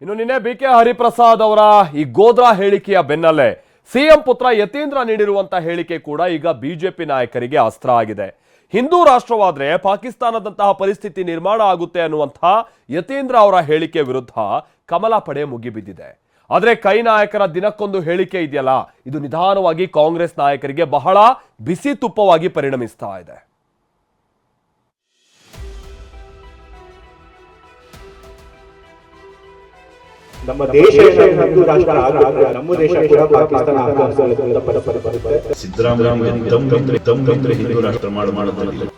ಇನ್ನು ನಿನ್ನೆ ಬಿಕೆ ಹರಿಪ್ರಸಾದ್ ಅವರ ಈ ಗೋದ್ರಾ ಹೇಳಿಕೆಯ ಬೆನ್ನಲ್ಲೇ ಸಿಎಂ ಪುತ್ರ ಯತೀಂದ್ರ ನೀಡಿರುವಂತಹ ಹೇಳಿಕೆ ಕೂಡ ಈಗ ಬಿಜೆಪಿ ನಾಯಕರಿಗೆ ಅಸ್ತ್ರ ಆಗಿದೆ. ಹಿಂದೂ ರಾಷ್ಟ್ರವಾದ್ರೆ ಪಾಕಿಸ್ತಾನದಂತಹ ಪರಿಸ್ಥಿತಿ ನಿರ್ಮಾಣ ಆಗುತ್ತೆ ಅನ್ನುವಂತಹ ಯತೀಂದ್ರ ಅವರ ಹೇಳಿಕೆ ವಿರುದ್ಧ ಕಮಲ ಪಡೆ ಮುಗಿಬಿದ್ದಿದೆ. ಆದ್ರೆ ಕೈ ನಾಯಕರ ದಿನಕ್ಕೊಂದು ಹೇಳಿಕೆ ಇದೆಯಲ್ಲ, ಇದು ನಿಧಾನವಾಗಿ ಕಾಂಗ್ರೆಸ್ ನಾಯಕರಿಗೆ ಬಹಳ ಬಿಸಿ ತುಪ್ಪವಾಗಿ ಪರಿಣಮಿಸ್ತಾ ಇದೆ. ನಮ್ಮ ದೇಶ ಹಿಂದೂ ರಾಷ್ಟ್ರ ಆಗುತ್ತೆ, ನಮ್ಮ ದೇಶ ಕೂಡ ಪಾಕಿಸ್ತಾನ ಸಿದ್ದರಾಮಯ್ಯ ಹಿಂದೂ ರಾಷ್ಟ್ರ ಮಾಡುತ್ತಿಲ್ಲ.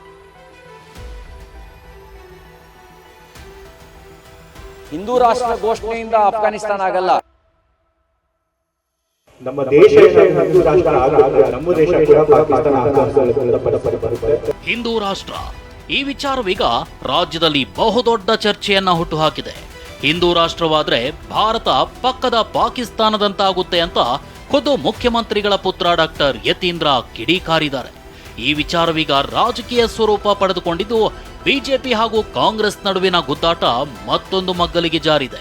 ಹಿಂದೂ ರಾಷ್ಟ್ರ ಘೋಷಣೆಯಿಂದ ಅಫ್ಘಾನಿಸ್ತಾನ ಆಗಲ್ಲ. ನಮ್ಮ ದೇಶ ಹಿಂದೂ ರಾಷ್ಟ್ರ ಆಗುತ್ತೆ, ನಮ್ಮ ದೇಶ ಕೂಡ ಪಾಕಿಸ್ತಾನ ಹಿಂದೂ ರಾಷ್ಟ್ರ ಈ ವಿಚಾರವೀಗ ರಾಜ್ಯದಲ್ಲಿ ಬಹುದೊಡ್ಡ ಚರ್ಚೆಯನ್ನ ಹುಟ್ಟುಹಾಕಿದೆ. ಹಿಂದೂ ರಾಷ್ಟ್ರವಾದ್ರೆ ಭಾರತ ಪಕ್ಕದ ಪಾಕಿಸ್ತಾನದಂತಾಗುತ್ತೆ ಅಂತ ಖುದ್ದು ಮುಖ್ಯಮಂತ್ರಿಗಳ ಪುತ್ರ ಡಾಕ್ಟರ್ ಯತೀಂದ್ರ ಕಿಡಿಕಾರಿದ್ದಾರೆ. ಈ ವಿಚಾರವೀಗ ರಾಜಕೀಯ ಸ್ವರೂಪ ಪಡೆದುಕೊಂಡಿದ್ದು ಬಿಜೆಪಿ ಹಾಗೂ ಕಾಂಗ್ರೆಸ್ ನಡುವಿನ ಗುದ್ದಾಟ ಮತ್ತೊಂದು ಮಗ್ಗಲಿಗೆ ಜಾರಿದೆ.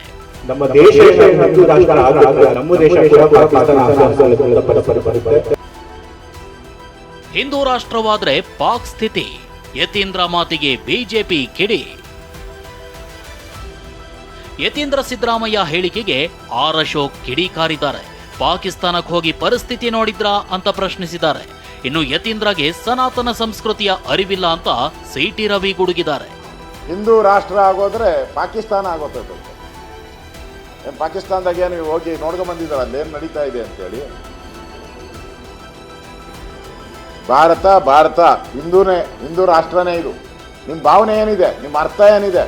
ನಮ್ಮ ದೇಶ ಹಿಂದೂ ರಾಷ್ಟ್ರ ಆಗುತ್ತೆ, ನಮ್ಮ ದೇಶ ಕೂಡ ಪಾಕಿಸ್ತಾನ ಹಿಂದೂ ರಾಷ್ಟ್ರವಾದ್ರೆ ಪಾಕ್ ಸ್ಥಿತಿ. ಯತೀಂದ್ರ ಮಾತಿಗೆ ಬಿಜೆಪಿ ಕಿಡಿ. ಯತೀಂದ್ರ ಸಿದ್ದರಾಮಯ್ಯ ಹೇಳಿಕೆಗೆ ಆರ್ ಅಶೋಕ್ ಕಿಡಿಕಾರಿದ್ದಾರೆ. ಪಾಕಿಸ್ತಾನಕ್ಕೆ ಹೋಗಿ ಪರಿಸ್ಥಿತಿ ನೋಡಿದ್ರಾ ಅಂತ ಪ್ರಶ್ನಿಸಿದ್ದಾರೆ. ಇನ್ನು ಯತೀಂದ್ರಗೆ ಸನಾತನ ಸಂಸ್ಕೃತಿಯ ಅರಿವಿಲ್ಲ ಅಂತ ಸಿಟಿ ರವಿ ಗುಡುಗಿದ್ದಾರೆ. ಹಿಂದೂ ರಾಷ್ಟ್ರ ಆಗೋದ್ರೆ ಪಾಕಿಸ್ತಾನ ಆಗೋದು. ಪಾಕಿಸ್ತಾನದಾಗ ಏನು ಹೋಗಿ ನೋಡ್ಕೊಂಡ್ ಬಂದಿದ್ದಾರ ಅಲ್ಲೇನು ನಡೀತಾ ಇದೆ ಅಂತೇಳಿ. ಭಾರತ ಹಿಂದೂ ರಾಷ್ಟ್ರನೇ ಇದು. ನಿಮ್ಮ ಭಾವನೆ ಏನಿದೆ, ನಿಮ್ಮ ಅರ್ಥ ಏನಿದೆ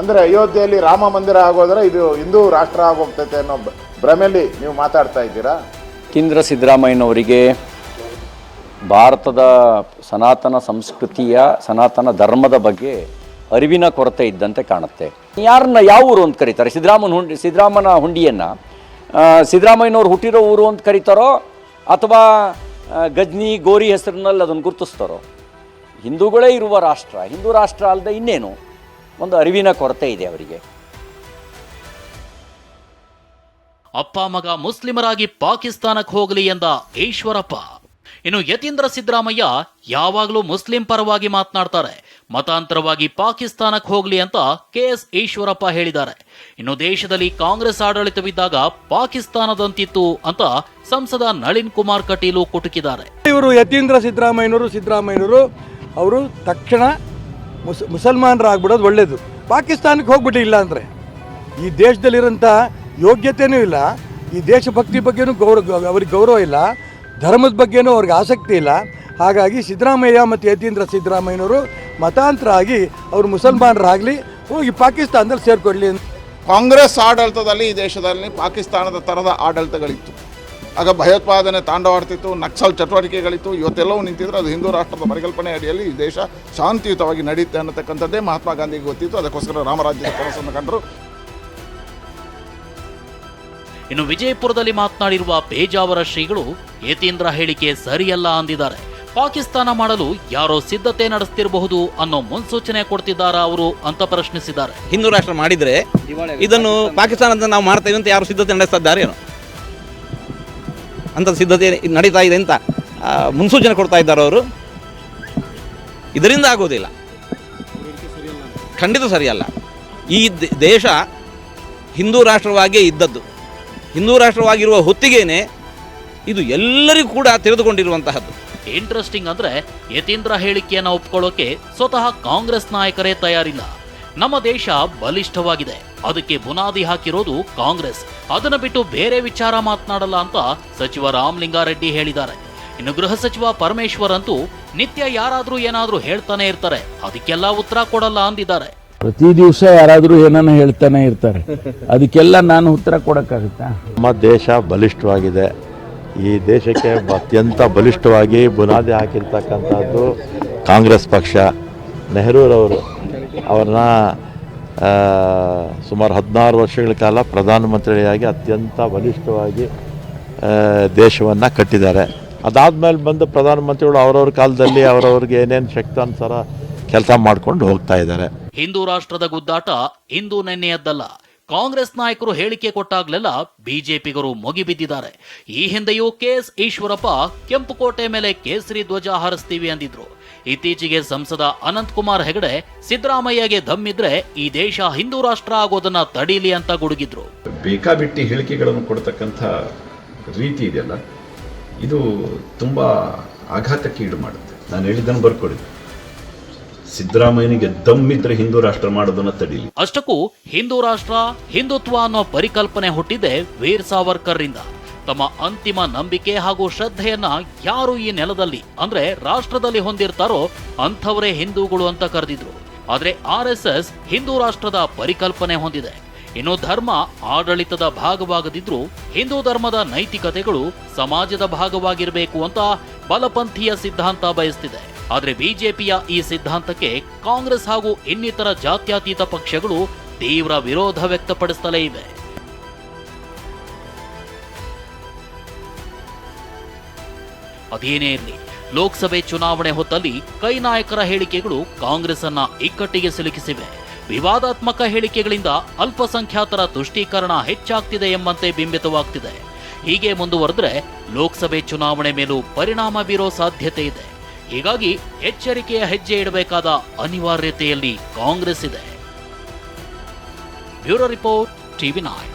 ಅಂದ್ರೆ ಅಯೋಧ್ಯೆಯಲ್ಲಿ ರಾಮ ಮಂದಿರ ಆಗೋದ್ರೆ ಇದು ಹಿಂದೂ ರಾಷ್ಟ್ರ ಆಗೋಗ್ತೈತೆ ಅನ್ನೋ ಭ್ರಮೆಯಲ್ಲಿ ನೀವು ಮಾತಾಡ್ತಾ ಇದ್ದೀರಾ. ಯತೀಂದ್ರ ಸಿದ್ದರಾಮಯ್ಯನವರಿಗೆ ಭಾರತದ ಸನಾತನ ಸಂಸ್ಕೃತಿಯ ಸನಾತನ ಧರ್ಮದ ಬಗ್ಗೆ ಅರಿವಿನ ಕೊರತೆ ಇದ್ದಂತೆ ಕಾಣುತ್ತೆ. ಯಾರನ್ನ ಯಾವ ಊರು ಅಂತ ಕರೀತಾರೆ? ಸಿದ್ದರಾಮನ ಹುಂಡಿಯನ್ನು ಸಿದ್ದರಾಮಯ್ಯನವ್ರು ಹುಟ್ಟಿರೋ ಊರು ಅಂತ ಕರೀತಾರೋ ಅಥವಾ ಗಜ್ನಿ ಗೋರಿ ಹೆಸರಿನಲ್ಲಿ ಅದನ್ನು ಗುರುತಿಸ್ತಾರೋ? ಹಿಂದೂಗಳೇ ಇರುವ ರಾಷ್ಟ್ರ, ಹಿಂದೂ ರಾಷ್ಟ್ರ ಅಲ್ಲದೆ ಇನ್ನೇನು? ಒಂದು ಅರಿವಿನ ಕೊರತೆ ಇದೆ ಅವರಿಗೆ. ಅಪ್ಪ ಮಗ ಮುಸ್ಲಿಮರಾಗಿ ಪಾಕಿಸ್ತಾನಕ್ಕೆ ಹೋಗಲಿ ಎಂದ ಈಶ್ವರಪ್ಪ. ಇನ್ನು ಯತೀಂದ್ರ ಸಿದ್ದರಾಮಯ್ಯ ಯಾವಾಗಲೂ ಮುಸ್ಲಿಂ ಪರವಾಗಿ ಮಾತನಾಡ್ತಾರೆ. ಮತಾಂತರವಾಗಿ ಪಾಕಿಸ್ತಾನಕ್ಕೆ ಹೋಗಲಿ ಅಂತ ಕೆಎಸ್ ಈಶ್ವರಪ್ಪ ಹೇಳಿದ್ದಾರೆ. ಇನ್ನು ದೇಶದಲ್ಲಿ ಕಾಂಗ್ರೆಸ್ ಆಡಳಿತವಿದ್ದಾಗ ಪಾಕಿಸ್ತಾನದಂತಿತ್ತು ಅಂತ ಸಂಸದ ನಳಿನ್ ಕುಮಾರ್ ಕಟೀಲು ಕುಟುಕಿದ್ದಾರೆ. ಇವರು ಯತೀಂದ್ರ ಸಿದ್ದರಾಮಯ್ಯನವರು ಅವರು ತಕ್ಷಣ ಮುಸಲ್ಮಾನರಾಗ್ಬಿಡೋದು ಒಳ್ಳೇದು. ಪಾಕಿಸ್ತಾನಕ್ಕೆ ಹೋಗ್ಬಿಟ್ಟಿಲ್ಲ ಅಂದರೆ ಈ ದೇಶದಲ್ಲಿರೋಂಥ ಯೋಗ್ಯತೆಯೂ ಇಲ್ಲ, ಈ ದೇಶಭಕ್ತಿ ಬಗ್ಗೆನೂ ಅವ್ರಿಗೆ ಗೌರವ ಇಲ್ಲ, ಧರ್ಮದ ಬಗ್ಗೆನೂ ಅವ್ರಿಗೆ ಆಸಕ್ತಿ ಇಲ್ಲ. ಹಾಗಾಗಿ ಸಿದ್ದರಾಮಯ್ಯ ಮತ್ತು ಯತೀಂದ್ರ ಸಿದ್ದರಾಮಯ್ಯನವರು ಮತಾಂತರ ಆಗಿ ಅವರು ಮುಸಲ್ಮಾನರಾಗಲಿ ಹೋಗಿ ಪಾಕಿಸ್ತಾನದಲ್ಲಿ ಸೇರ್ಕೊಳ್ಳಿ. ಕಾಂಗ್ರೆಸ್ ಆಡಳಿತದಲ್ಲಿ ಈ ದೇಶದಲ್ಲಿ ಪಾಕಿಸ್ತಾನದ ಥರದ ಆಡಳಿತಗಳಿತ್ತು. ಆಗ ಭಯೋತ್ಪಾದನೆ ತಾಂಡವಾಡ್ತಿತ್ತು, ನಕ್ಸಲ್ ಚಟುವಟಿಕೆಗಳಿತ್ತು. ಇವತ್ತೆಲ್ಲವೂ ನಿಂತಿದ್ರೆ ಅದು ಹಿಂದೂ ರಾಷ್ಟ್ರದ ಪರಿಕಲ್ಪನೆ ಅಡಿಯಲ್ಲಿ ಈ ದೇಶ ಶಾಂತಿಯುತವಾಗಿ ನಡೆಯುತ್ತೆ ಅನ್ನತಕ್ಕಂಥದ್ದೇ ಮಹಾತ್ಮ ಗಾಂಧಿಗೆ ಗೊತ್ತಿತ್ತು. ಅದಕ್ಕೋಸ್ಕರ ರಾಮರಾಜ್ಯದ ಕನಸನ್ನು ಕಂಡರು. ಇನ್ನು ವಿಜಯಪುರದಲ್ಲಿ ಮಾತನಾಡಿರುವ ಪೇಜಾವರ ಶ್ರೀಗಳು ಯತೀಂದ್ರ ಹೇಳಿಕೆ ಸರಿಯಲ್ಲ ಅಂದಿದ್ದಾರೆ. ಪಾಕಿಸ್ತಾನ ಮಾಡಲು ಯಾರೋ ಸಿದ್ಧತೆ ನಡೆಸ್ತಿರಬಹುದು ಅನ್ನೋ ಮುನ್ಸೂಚನೆ ಕೊಡ್ತಿದ್ದಾರಾ ಅವರು ಅಂತ ಪ್ರಶ್ನಿಸಿದ್ದಾರೆ. ಹಿಂದೂ ರಾಷ್ಟ್ರ ಮಾಡಿದ್ರೆ ಇದನ್ನು ಪಾಕಿಸ್ತಾನದ ನಾವು ಮಾಡ್ತೇವೆ ಅಂತ ಯಾರು ಸಿದ್ಧತೆ ನಡೆಸ್ತಾ ಇದ್ದಾರೇನೋ ಅಂತ ಸಿದ್ಧತೆ ನಡೀತಾ ಇದೆ ಅಂತ ಮುನ್ಸೂಚನೆ ಕೊಡ್ತಾ ಇದ್ದಾರೆ ಅವರು. ಇದರಿಂದ ಆಗೋದಿಲ್ಲ, ಖಂಡಿತ ಸರಿಯಲ್ಲ. ಈ ದೇಶ ಹಿಂದೂ ರಾಷ್ಟ್ರವಾಗಿಯೇ ಇದ್ದದ್ದು. ಹಿಂದೂ ರಾಷ್ಟ್ರವಾಗಿರುವ ಹೊತ್ತಿಗೇನೆ ಇದು ಎಲ್ಲರಿಗೂ ಕೂಡ ತಿಳಿದುಕೊಂಡಿರುವಂತಹದ್ದು. ಇಂಟ್ರೆಸ್ಟಿಂಗ್ ಅಂದ್ರೆ ಯತೀಂದ್ರ ಹೇಳಿಕೆಯನ್ನು ಒಪ್ಕೊಳ್ಳೋಕೆ ಸ್ವತಃ ಕಾಂಗ್ರೆಸ್ ನಾಯಕರೇ ತಯಾರಿಲ್ಲ. ನಮ್ಮ ದೇಶ ಬಲಿಷ್ಠವಾಗಿದೆ, ಅದಕ್ಕೆ ಬುನಾದಿ ಹಾಕಿರೋದು ಕಾಂಗ್ರೆಸ್, ಅದನ್ನು ಬಿಟ್ಟು ಬೇರೆ ವಿಚಾರ ಮಾತನಾಡಲ್ಲ ಅಂತ ಸಚಿವ ರಾಮಲಿಂಗಾರೆಡ್ಡಿ ಹೇಳಿದ್ದಾರೆ. ಇನ್ನು ಗೃಹ ಸಚಿವ ಪರಮೇಶ್ವರ್ ಅಂತೂ ನಿತ್ಯ ಯಾರಾದ್ರೂ ಏನಾದ್ರೂ ಹೇಳ್ತಾನೆ ಇರ್ತಾರೆ, ಅದಕ್ಕೆಲ್ಲ ಉತ್ತರ ಕೊಡಲ್ಲ ಅಂದಿದ್ದಾರೆ. ಪ್ರತಿ ದಿವಸ ಯಾರಾದರೂ ಏನನ್ನ ಹೇಳ್ತಾನೆ ಇರ್ತಾರೆ, ಅದಕ್ಕೆಲ್ಲ ನಾನು ಉತ್ತರ ಕೊಡಕ್ಕಾಗುತ್ತಾ? ನಮ್ಮ ದೇಶ ಬಲಿಷ್ಠವಾಗಿದೆ. ಈ ದೇಶಕ್ಕೆ ಅತ್ಯಂತ ಬಲಿಷ್ಠವಾಗಿ ಬುನಾದಿ ಹಾಕಿರ್ತಕ್ಕಂಥದ್ದು ಕಾಂಗ್ರೆಸ್ ಪಕ್ಷ. ನೆಹರೂರವರು ಅವ್ರನ್ನ ಸುಮಾರು 16 ವರ್ಷಗಳ ಕಾಲ ಪ್ರಧಾನಮಂತ್ರಿಯಾಗಿ ಅತ್ಯಂತ ಬಲಿಷ್ಠವಾಗಿ ದೇಶವನ್ನು ಕಟ್ಟಿದ್ದಾರೆ. ಅದಾದಮೇಲೆ ಬಂದು ಪ್ರಧಾನಮಂತ್ರಿಗಳು ಅವರವ್ರ ಕಾಲದಲ್ಲಿ ಅವರವ್ರಿಗೆ ಏನೇನು ಶಕ್ತಾನುಸಾರ ಕೆಲಸ ಮಾಡ್ಕೊಂಡು ಹೋಗ್ತಾ ಇದ್ದಾರೆ. ಹಿಂದೂ ರಾಷ್ಟ್ರದ ಗುದ್ದಾಟ ಇಂದು ನೆನ್ನೆಯದ್ದಲ್ಲ. ಕಾಂಗ್ರೆಸ್ ನಾಯಕರು ಹೇಳಿಕೆ ಕೊಟ್ಟಾಗ್ಲೆಲ್ಲ ಬಿಜೆಪಿಗರು ಮುಗಿಬಿದ್ದಿದ್ದಾರೆ. ಈ ಹಿಂದೆಯೂ ಕೆಎಸ್ ಈಶ್ವರಪ್ಪ ಕೆಂಪುಕೋಟೆ ಮೇಲೆ ಕೇಸರಿ ಧ್ವಜ ಹಾರಿಸ್ತೀವಿ ಅಂದಿದ್ರು. ಇತ್ತೀಚೆಗೆ ಸಂಸದ ಅನಂತ್ ಕುಮಾರ್ ಹೆಗಡೆ ಸಿದ್ದರಾಮಯ್ಯಗೆ ದಮ್ಮಿದ್ರೆ ಈ ದೇಶ ಹಿಂದೂ ರಾಷ್ಟ್ರ ಆಗೋದನ್ನ ತಡೀಲಿ ಅಂತ ಗುಡುಗಿದ್ರು. ಬೇಕಾಬಿಟ್ಟಿ ಹೇಳಿಕೆಗಳನ್ನು ಕೊಡ್ತಕ್ಕಂಥ ರೀತಿ ಇದೆಯಲ್ಲ, ಇದು ತುಂಬ ಆಘಾತಕ್ಕೆ ಈಡು ಮಾಡುತ್ತೆ. ನಾನು ಹೇಳಿದ್ದನ್ನು ಬರ್ಕೊಡಿದ್ದೆ, ಸಿದ್ದರಾಮಯ್ಯನಿಗೆ ದಮ್ಮಿದ್ರೆ ಹಿಂದೂ ರಾಷ್ಟ್ರ ಮಾಡೋದನ್ನ ತಡೀಲಿ. ಅಷ್ಟಕ್ಕೂ ಹಿಂದೂ ರಾಷ್ಟ್ರ, ಹಿಂದುತ್ವ ಅನ್ನೋ ಪರಿಕಲ್ಪನೆ ಹುಟ್ಟಿದೆ ವೀರ್ ಸಾವರ್ಕರ್ ರಿಂದ. ತಮ್ಮ ಅಂತಿಮ ನಂಬಿಕೆ ಹಾಗೂ ಶ್ರದ್ಧೆಯನ್ನ ಯಾರು ಈ ನೆಲದಲ್ಲಿ ಅಂದ್ರೆ ರಾಷ್ಟ್ರದಲ್ಲಿ ಹೊಂದಿರ್ತಾರೋ ಅಂಥವರೇ ಹಿಂದೂಗಳು ಅಂತ ಕರೆದಿದ್ರು. ಆದ್ರೆ RSS ಹಿಂದೂ ರಾಷ್ಟ್ರದ ಪರಿಕಲ್ಪನೆ ಹೊಂದಿದೆ. ಇನ್ನು ಧರ್ಮ ಆಡಳಿತದ ಭಾಗವಾಗದಿದ್ರು ಹಿಂದೂ ಧರ್ಮದ ನೈತಿಕತೆಗಳು ಸಮಾಜದ ಭಾಗವಾಗಿರಬೇಕು ಅಂತ ಬಲಪಂಥೀಯ ಸಿದ್ಧಾಂತ ಬಯಸ್ತಿದೆ. ಆದ್ರೆ ಬಿಜೆಪಿಯ ಈ ಸಿದ್ಧಾಂತಕ್ಕೆ ಕಾಂಗ್ರೆಸ್ ಹಾಗೂ ಇನ್ನಿತರ ಜಾತ್ಯತೀತ ಪಕ್ಷಗಳು ತೀವ್ರ ವಿರೋಧ ವ್ಯಕ್ತಪಡಿಸುತ್ತಲೇ ಇವೆ. ಅದೇನೇ ಇರಲಿ, ಲೋಕಸಭೆ ಚುನಾವಣೆ ಹೊತ್ತಲ್ಲಿ ಕೈ ನಾಯಕರ ಹೇಳಿಕೆಗಳು ಕಾಂಗ್ರೆಸ್ ಅನ್ನ ಇಕ್ಕಟ್ಟಿಗೆ ಸಿಲುಕಿಸಿವೆ. ವಿವಾದಾತ್ಮಕ ಹೇಳಿಕೆಗಳಿಂದ ಅಲ್ಪಸಂಖ್ಯಾತರ ತುಷ್ಟೀಕರಣ ಹೆಚ್ಚಾಗ್ತಿದೆ ಎಂಬಂತೆ ಬಿಂಬಿತವಾಗ್ತಿದೆ. ಹೀಗೆ ಮುಂದುವರೆದ್ರೆ ಲೋಕಸಭೆ ಚುನಾವಣೆ ಮೇಲೂ ಪರಿಣಾಮ ಬೀರೋ ಸಾಧ್ಯತೆ ಇದೆ. ಹೀಗಾಗಿ ಎಚ್ಚರಿಕೆಯ ಹೆಜ್ಜೆ ಇಡಬೇಕಾದ ಅನಿವಾರ್ಯತೆಯಲ್ಲಿ ಕಾಂಗ್ರೆಸ್ ಇದೆ. Bureau report, TV9.